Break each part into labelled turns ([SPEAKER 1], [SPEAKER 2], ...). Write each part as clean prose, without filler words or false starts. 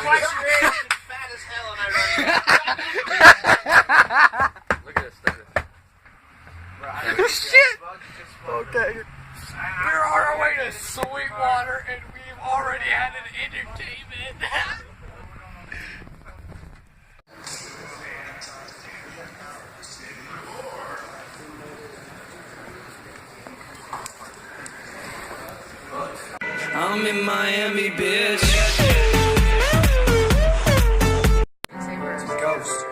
[SPEAKER 1] twice your age and fat as hell, and I run. Look at this.
[SPEAKER 2] Shit! Okay. We're on our way to Sweetwater, and we've already had an entertainment. I'm in Miami, bitch. Ghost.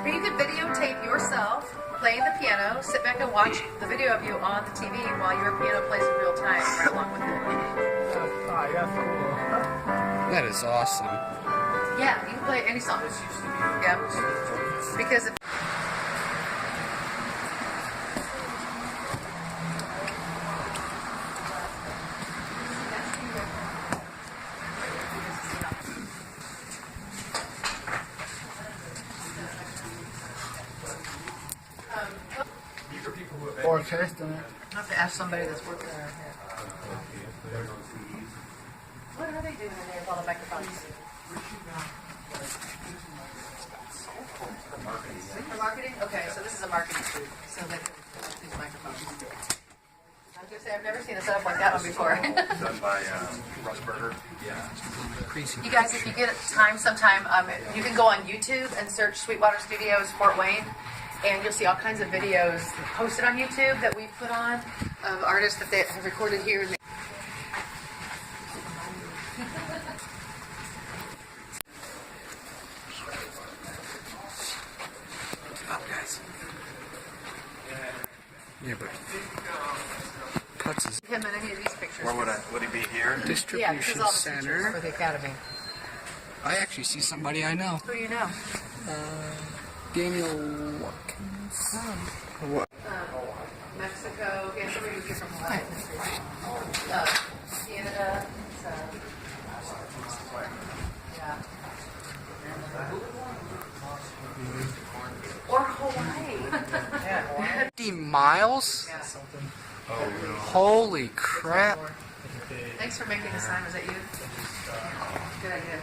[SPEAKER 3] Or you could videotape yourself playing the piano, sit back and watch the video of you on the TV while your piano plays in real time right along with it.
[SPEAKER 2] That is awesome.
[SPEAKER 3] Yeah, you can play any song. Yeah. Because if
[SPEAKER 4] Or testing it.
[SPEAKER 3] I have to ask somebody that's working there. What are they doing in there with all the microphones? For marketing? Okay, so this is a marketing shoot. So they can use microphones. I was going to say, I've never seen a setup like that one before.
[SPEAKER 1] Done by Russ Berger. Yeah.
[SPEAKER 3] You guys, if you get time sometime, you can go on YouTube and search Sweetwater Studios Fort Wayne. And you'll see all kinds of videos posted on YouTube that we put on of artists that they have recorded here.
[SPEAKER 2] Yeah, but Putz is
[SPEAKER 3] Him in any of these pictures.
[SPEAKER 1] Where would he be here?
[SPEAKER 3] Yeah, this
[SPEAKER 2] distribution
[SPEAKER 3] is all the pictures
[SPEAKER 2] center.
[SPEAKER 3] for the Academy.
[SPEAKER 2] I actually see somebody I know.
[SPEAKER 3] Who do you know?
[SPEAKER 2] Daniel Watkins. What?
[SPEAKER 3] Mexico. Yeah, somebody who's here from Hawaii. Canada. So, yeah. Or Hawaii.
[SPEAKER 2] 50 miles?
[SPEAKER 3] Yeah.
[SPEAKER 2] Holy crap.
[SPEAKER 3] Thanks for making this time. Was that you? Good idea.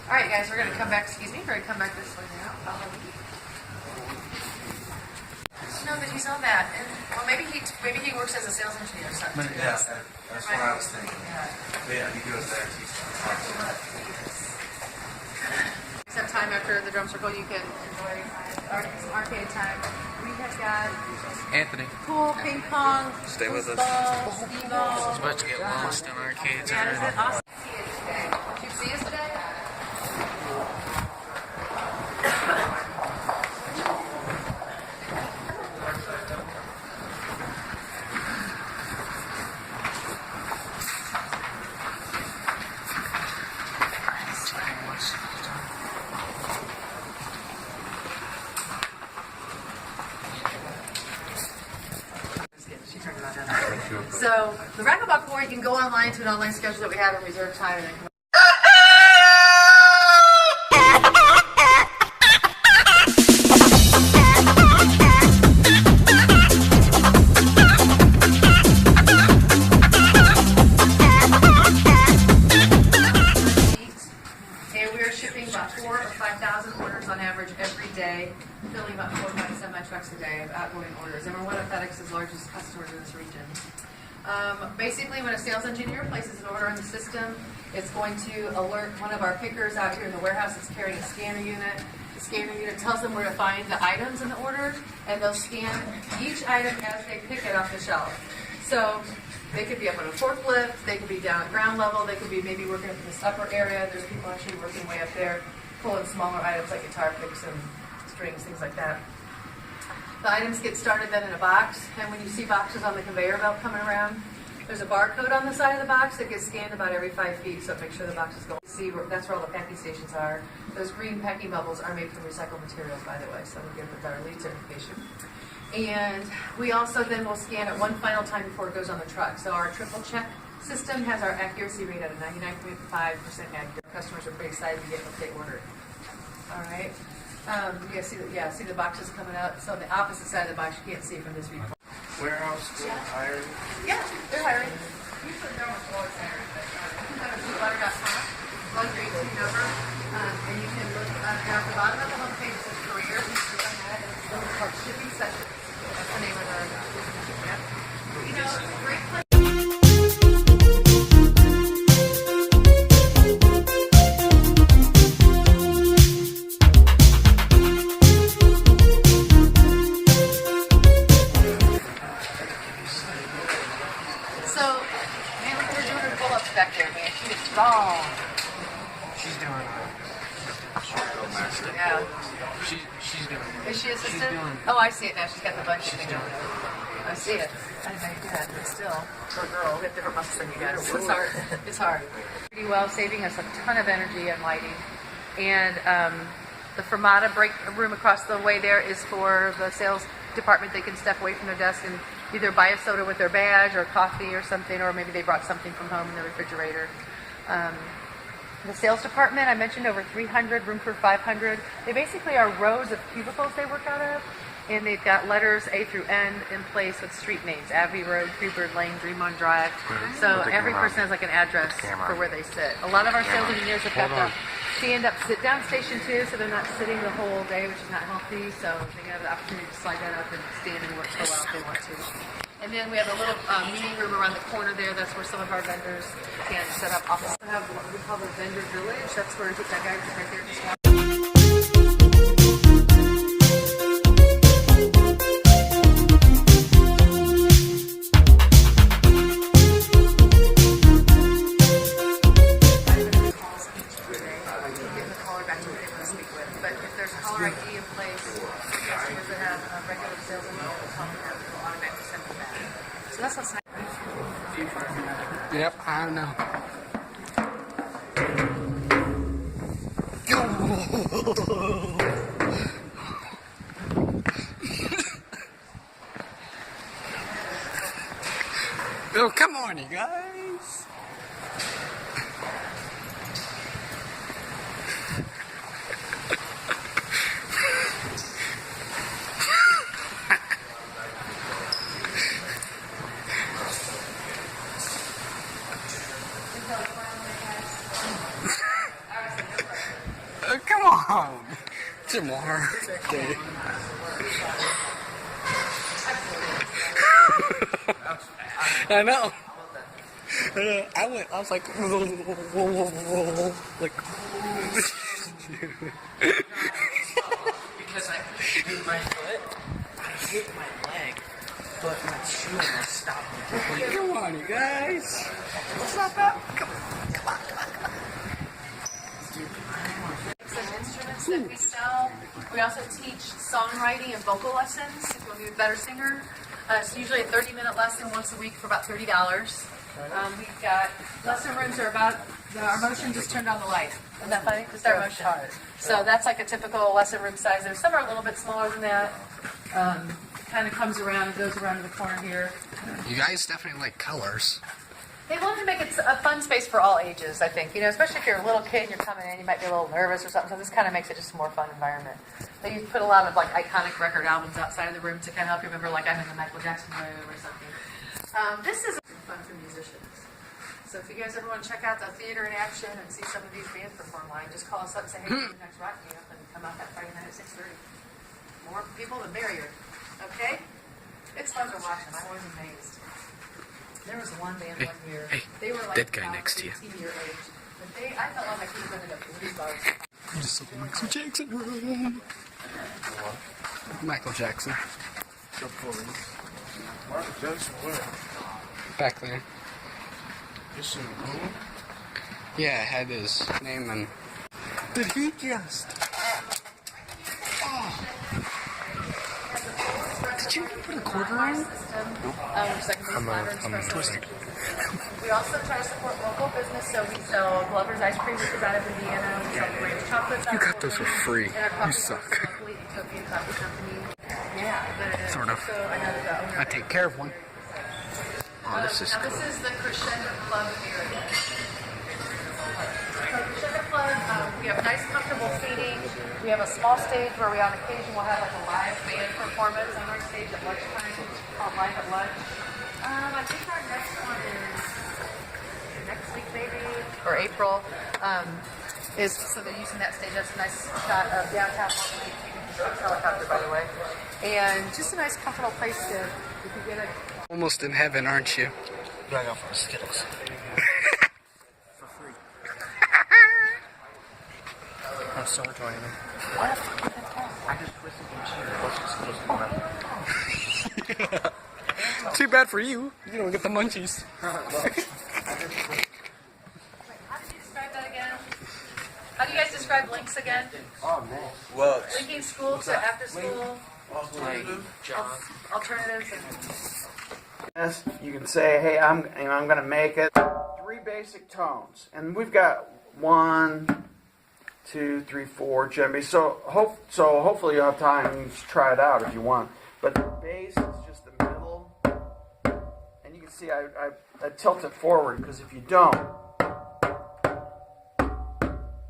[SPEAKER 3] All right, guys, we're going to come back. Excuse me, we're going to come back this way now. No, but he's on that, and well, maybe he works as a sales engineer or something.
[SPEAKER 1] Yeah, that's what I was thinking.
[SPEAKER 3] Yeah.
[SPEAKER 1] But yeah, he goes there.
[SPEAKER 3] Except time after the drum circle, you can enjoy some arcade time. We have got
[SPEAKER 2] Anthony.
[SPEAKER 3] pool, ping pong,
[SPEAKER 2] Stay with us.
[SPEAKER 3] foosball, skee-ball.
[SPEAKER 2] About to get lost in arcades.
[SPEAKER 3] Yeah, is it awesome? Did you see us today? So the Racquetball Court, you can go online to an online schedule that we have and reserve time and then come. And we are shipping about 4,000 or 5,000 orders on average every day, filling about 4 or 5 semi-trucks a day of outgoing orders. And we're one of FedEx's largest customers in this region. Basically, when a sales engineer places an order in the system, it's going to alert one of our pickers out here in the warehouse that's carrying a scanner unit. The scanner unit tells them where to find the items in the order, and they'll scan each item as they pick it off the shelf. So they could be up on a forklift, they could be down at ground level, they could be maybe working up in this upper area. There's people actually working way up there, pulling smaller items like guitar picks and strings, things like that. The items get started then in a box, and when you see boxes on the conveyor belt coming around, there's a barcode on the side of the box that gets scanned about every 5 feet, so make sure the box is going. See, that's where all the packing stations are. Those green packing bubbles are made from recycled materials, by the way, so we give it our LEED certification. And we also then will scan it one final time before it goes on the truck. So our triple check system has our accuracy rate at a 99.5% accurate. Customers are pretty excited to get what they ordered. All right. You guys see the boxes coming out. So on the opposite side of the box, you can't see from this viewpoint.
[SPEAKER 1] Warehouse still hiring?
[SPEAKER 3] Yeah, they're hiring. Usually they're almost always hiring. back there, man. She is strong.
[SPEAKER 2] She's doing
[SPEAKER 3] Yeah.
[SPEAKER 2] She's doing
[SPEAKER 3] Is she assistant?
[SPEAKER 2] doing-
[SPEAKER 3] Oh, I see it now. She's got the bunch thing on. I see it. I didn't know you did that, but still, for a girl, we have different muscles than you guys. It's hard. It's hard. Pretty well, saving us a ton of energy and lighting. And the Fermata break room across the way there is for the sales department. They can step away from their desk and either buy a soda with their badge or coffee or something, or maybe they brought something from home in the refrigerator. The sales department, I mentioned over 300, room for 500. They basically are rows of cubicles they work out of, and they've got letters A through N in place with street names: Abbey Road, Freebird Lane, Dreamon Drive. So every person has like an address for where they sit. A lot of our sales engineers have got the stand-up sit-down station too, so they're not sitting the whole day, which is not healthy. So they have the opportunity to slide that up and stand and work for a while if they want to. And then we have a little meeting room around the corner there. That's where some of our vendors can set up offices. We have what we call the vendor village. That's where that guy right there just walked. But if there's caller ID in place, customers that have regular sales and will automatically send them back. So that's what's nice.
[SPEAKER 2] Yep, I know. Oh, come on, you guys. Come on. Tomorrow. Okay. I know. I was like, like.
[SPEAKER 4] Because I hit my foot, I hit my leg, but my shoe almost stopped me completely.
[SPEAKER 2] Come on, you guys. What's up, Pep? Come on.
[SPEAKER 3] Some instruments that we sell. We also teach songwriting and vocal lessons. If you want to be a better singer, it's usually a 30-minute lesson once a week for about $30. We've got lesson rooms are about our motion just turned on the light. Isn't that funny? Just our motion. So that's like a typical lesson room size. There's some are a little bit smaller than that. Kind of comes around and goes around to the corner here.
[SPEAKER 2] You guys definitely like colors.
[SPEAKER 3] They want to make it a fun space for all ages, I think. You know, especially if you're a little kid and you're coming in, you might be a little nervous or something. So this kind of makes it just a more fun environment. They put a lot of like iconic record albums outside of the room to kind of help you remember, like I'm in the Michael Jackson room or something. This is fun for musicians. So if you guys ever want to check out the theater in action and see some of these bands perform live, just call us up and say, hey, do the next rock camp, and come out that Friday night at 6:30. More people, the merrier. Okay? It's fun to watch them. I'm always amazed. There was one band one year. They were like
[SPEAKER 2] that guy next to you.
[SPEAKER 3] 18-year age. But I felt like I could have ended up blues bars.
[SPEAKER 2] Just like Michael Jackson. Michael Jackson.
[SPEAKER 1] Michael Jackson, where?
[SPEAKER 2] Back there.
[SPEAKER 1] This in the room?
[SPEAKER 2] Yeah, it had his name and. Did he just? Oh. Did you put a quarter on?
[SPEAKER 3] We also try to support local business, so we sell Glover's ice cream, which is out of Indiana. We sell Ranch chocolates.
[SPEAKER 2] You got those for free.
[SPEAKER 3] And our coffee
[SPEAKER 2] You suck.
[SPEAKER 3] locally, Ethiopian Coffee Company. Yeah, but
[SPEAKER 2] Sort of.
[SPEAKER 3] So I know the owner.
[SPEAKER 2] I take care of one. Oh, this is
[SPEAKER 3] Now
[SPEAKER 2] cool.
[SPEAKER 3] this is the Crescendo Club area. So Crescendo Club, we have nice, comfortable seating. We have a small stage where we, on occasion, will have like a live band performance on our stage at lunchtime, called Live at Lunch. I think our next one is next week, maybe, or April. So they're using that stage. That's a nice shot of downtown. Helicopter, by the way, and just a nice, comfortable place to if you get a.
[SPEAKER 2] Almost in heaven, aren't you?
[SPEAKER 4] Right off our Skittles. For free. I'm so enjoying them. Why the fuck did that test? I just twisted some Skittles in my mouth.
[SPEAKER 2] Too bad for you. You don't get the munchies.
[SPEAKER 3] links again.
[SPEAKER 1] Oh, man.
[SPEAKER 4] Well,
[SPEAKER 3] Linking school to after school
[SPEAKER 4] John.
[SPEAKER 3] alternatives. And
[SPEAKER 2] Yes, you can say, hey, I'm going to make it 3 basic tones, and we've got 1, 2, 3, 4 djembes. So hopefully you'll have time to try it out if you want. But the bass is just the middle, and you can see I tilt it forward because if you don't,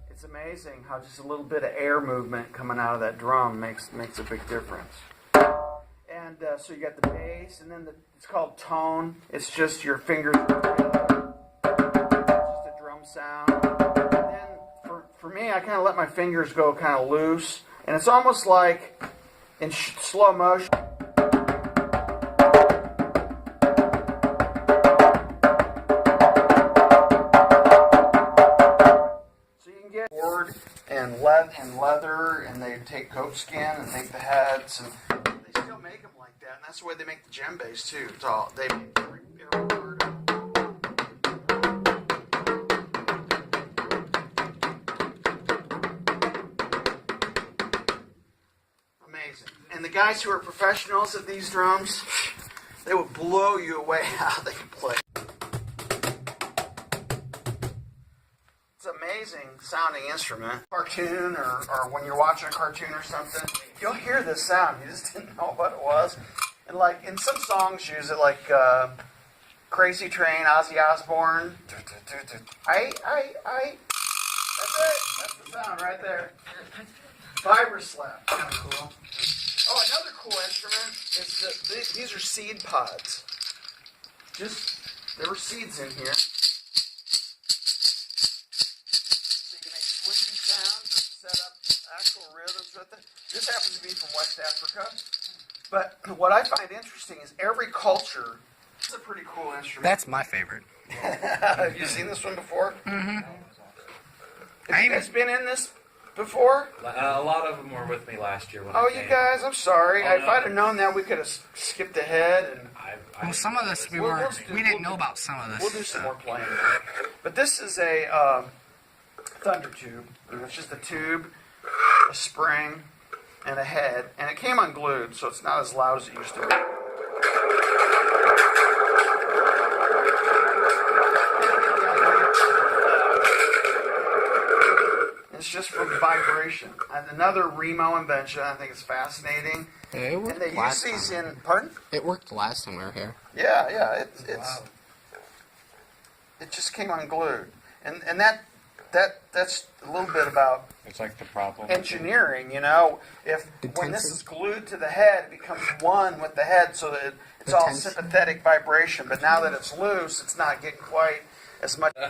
[SPEAKER 2] it's amazing how just a little bit of air movement coming out of that drum makes a big difference. And so you got the bass, and then it's called tone. It's just your fingers together. It's just a drum sound. And then for me, I kind of let my fingers go kind of loose, and it's almost like in slow motion. So you can get board and leather, and they take goat skin and make the heads, and they still make them like that, and that's the way they make the djembes too. It's all they make every word. Amazing. And the guys who are professionals at these drums, they will blow you away how they can play. It's an amazing sounding instrument. Cartoon or when you're watching a cartoon or something, you'll hear this sound. You just didn't know what it was. And like in some songs use it, like Crazy Train, Ozzy Osbourne. I. That's it. That's the sound right there. Vibra slap. Kind of cool. Oh, another cool instrument is that these are seed pods. There were seeds in here. So you can make switching sounds and set up actual rhythms with it. This happens to be from West Africa. But what I find interesting is every culture. It's a pretty cool instrument.
[SPEAKER 5] That's my favorite.
[SPEAKER 2] Have you seen this one before?
[SPEAKER 5] Mm-hmm.
[SPEAKER 2] Have you guys been in this before?
[SPEAKER 6] A lot of them were with me last year when
[SPEAKER 2] Oh,
[SPEAKER 6] I
[SPEAKER 2] you
[SPEAKER 6] came.
[SPEAKER 2] guys, I'm sorry.
[SPEAKER 6] Oh,
[SPEAKER 2] If
[SPEAKER 6] no.
[SPEAKER 2] I'd have known that, we could have skipped ahead. And
[SPEAKER 5] Well, some of this we didn't know about some of this.
[SPEAKER 2] we'll do some more playing. But this is a thunder tube. It's just a tube, a spring, and a head. And it came unglued, so it's not as loud as it used to be. It's just from vibration. And another Remo invention. I think it's fascinating.
[SPEAKER 5] It
[SPEAKER 2] And
[SPEAKER 5] worked
[SPEAKER 2] they use
[SPEAKER 5] last
[SPEAKER 2] these
[SPEAKER 5] time.
[SPEAKER 2] in. Pardon?
[SPEAKER 5] It worked the last time we were here.
[SPEAKER 2] Yeah. It just came unglued, and that's a little bit about
[SPEAKER 6] It's like the problem.
[SPEAKER 2] engineering. You know, when this is glued to the head, it becomes one with the head, so that it's all sympathetic vibration. But now that it's loose, it's not getting quite as much. You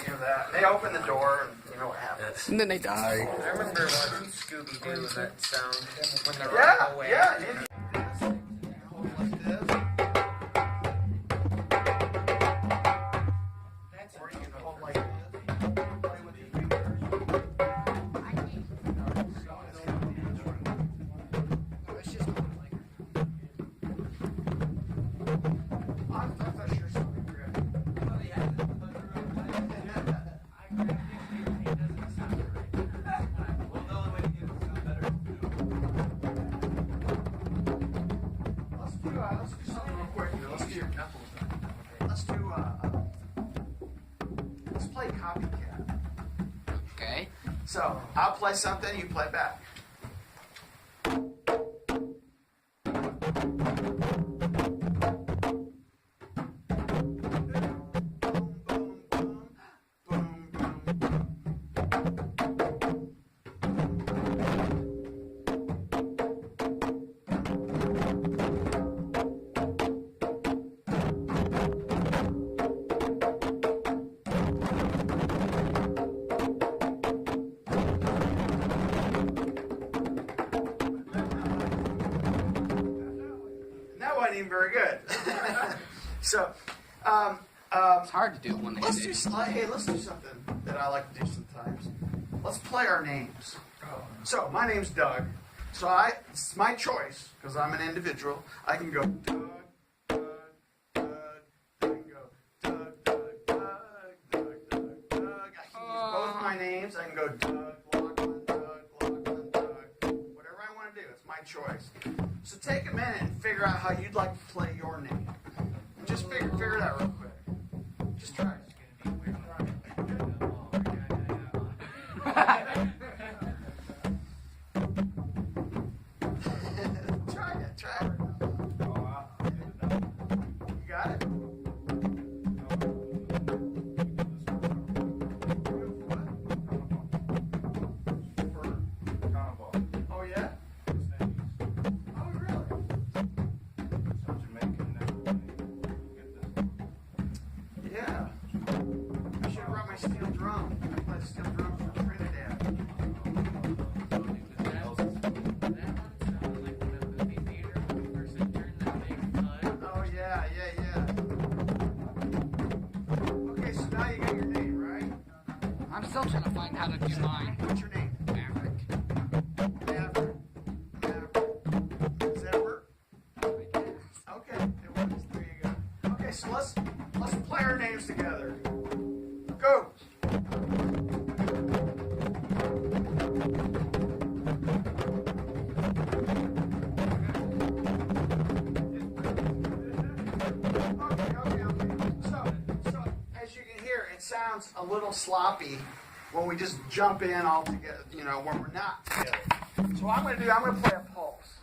[SPEAKER 2] hear that? They open the door, and you know what happens.
[SPEAKER 5] And then they die.
[SPEAKER 4] I remember watching Scooby-Doo and that sound when they're
[SPEAKER 2] Yeah,
[SPEAKER 4] running away.
[SPEAKER 2] yeah. Hold it like this. Or you can hold like this. Play with your fingers. It's just like. I thought sure something good. Let's do something real quick here. Let's play copycat.
[SPEAKER 5] Okay.
[SPEAKER 2] So I'll play something, you play back. That wasn't even very good. So,
[SPEAKER 5] It's hard to do one
[SPEAKER 2] let's do something that I like to do sometimes. Let's play our names. So my name's Doug. So it's my choice because I'm an individual. I can go Doug, Doug, Doug. I can go Doug, Doug, Doug, Doug, Doug, Doug. I can use both my names. I can go Doug Lockman. choice. So take a minute and figure out how you'd like to play your name. And just figure it out real quick. Just try it. Try it. You got it? Oh, yeah? Oh, really? Yeah. I should have brought my steel drum. I play steel drum for Trinidad. Oh, yeah. Okay, so now you got your name, right?
[SPEAKER 5] I'm still trying to find how to do mine.
[SPEAKER 2] What's your name?
[SPEAKER 5] Maverick.
[SPEAKER 2] Maverick. Does that work? Okay, it works. There you go. Okay, so let's play our names together. Go. Okay. So as you can hear, it sounds a little sloppy when we just jump in all together, when we're not together. So what I'm going to play a pulse.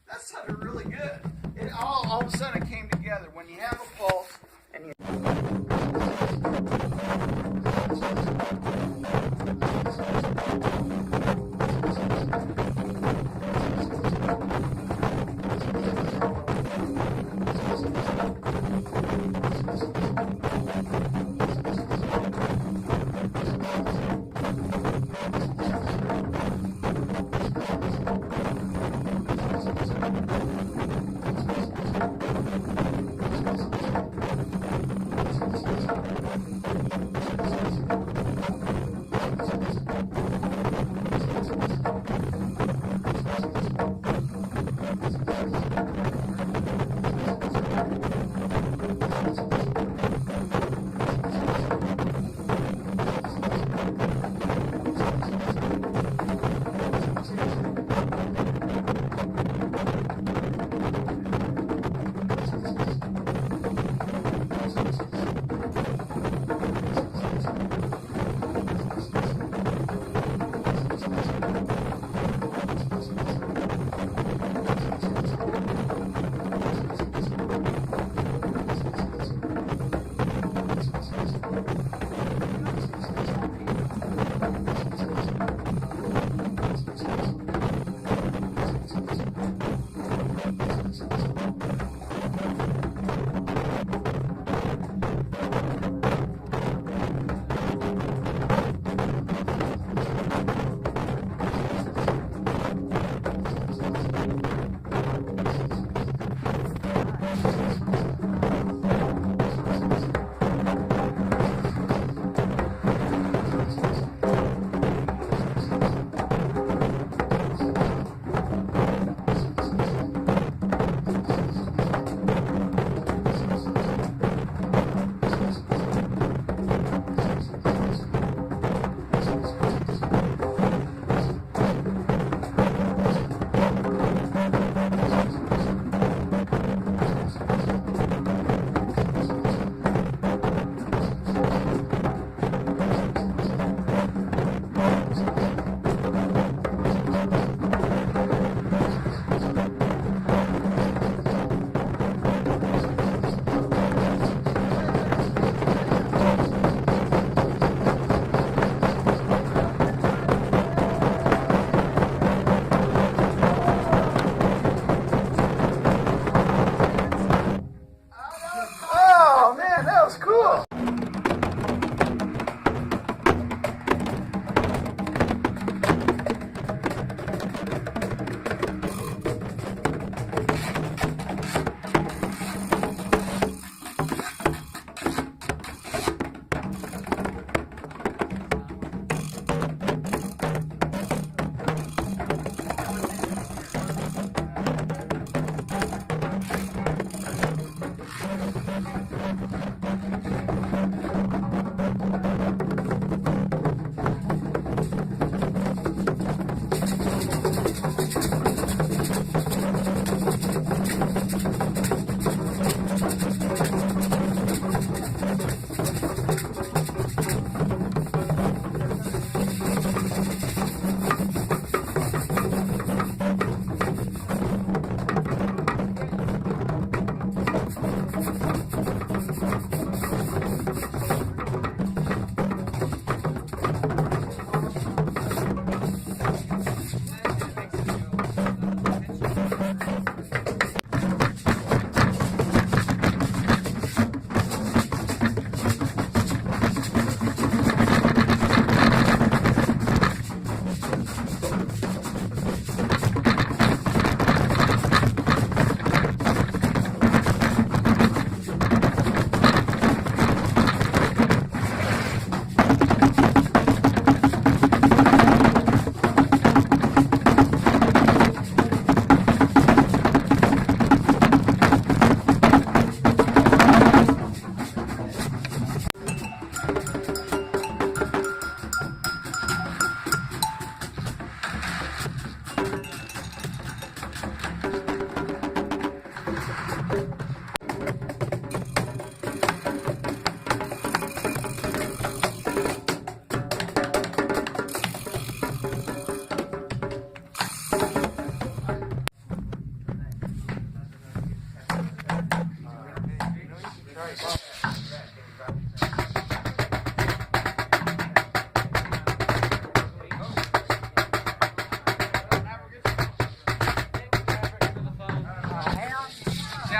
[SPEAKER 2] That sounded really good. It all of a sudden came together. When you have a pulse and you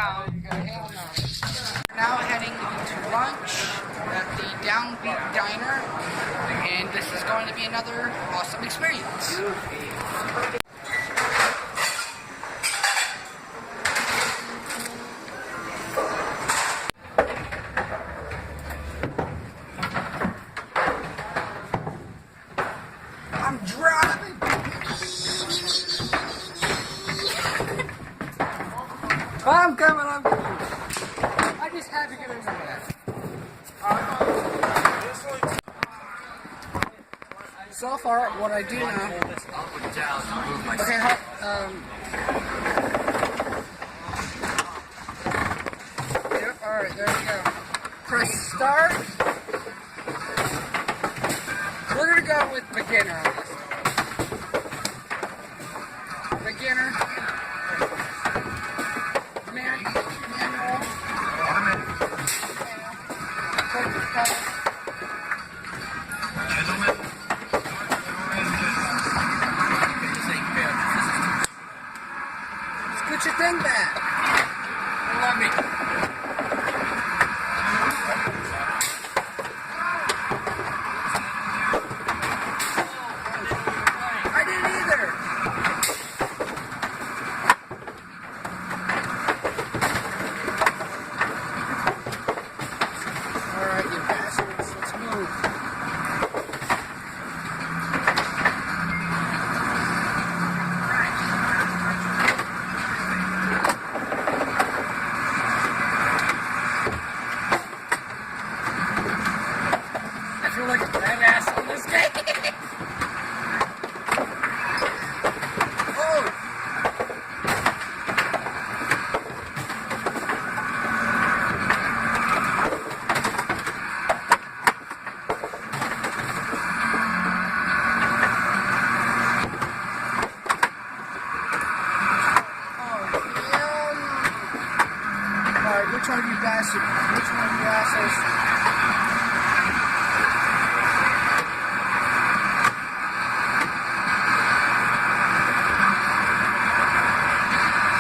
[SPEAKER 5] Hell no. Now heading to lunch at the Downbeat Diner, and this is going to be another awesome experience. I'm driving. I'm coming. I just had to get over that. So far, what I do now. Okay, yep, alright, there we go. Press start. We're gonna go with beginner on this. Beginner. Manual. Put your thing back. Love me. I didn't either. All right, you bastards. Let's move. I feel like a badass on this game. Oh! Alright, which one of you bastards? Which one of you assholes?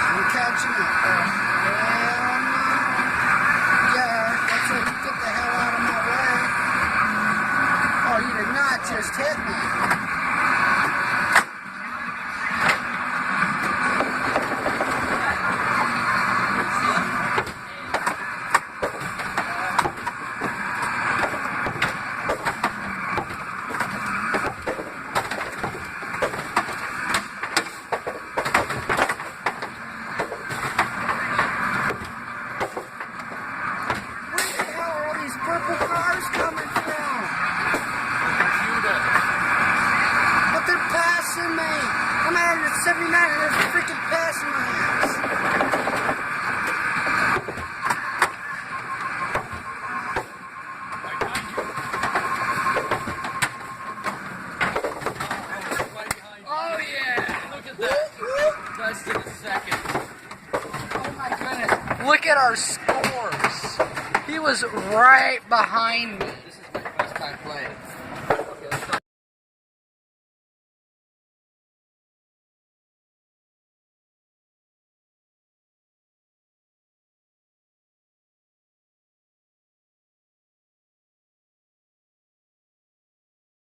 [SPEAKER 5] I'm catching it. Yeah, that's it. You get the hell out of my way. Oh, you did not just hit me. Where the hell are all these purple cars coming from? But they're passing me. I'm at 79 and they're freaking passing my ass. Oh yeah! Look at that. Less than a second. Oh my goodness. Look at our scores. He was right behind me. This is my first time playing.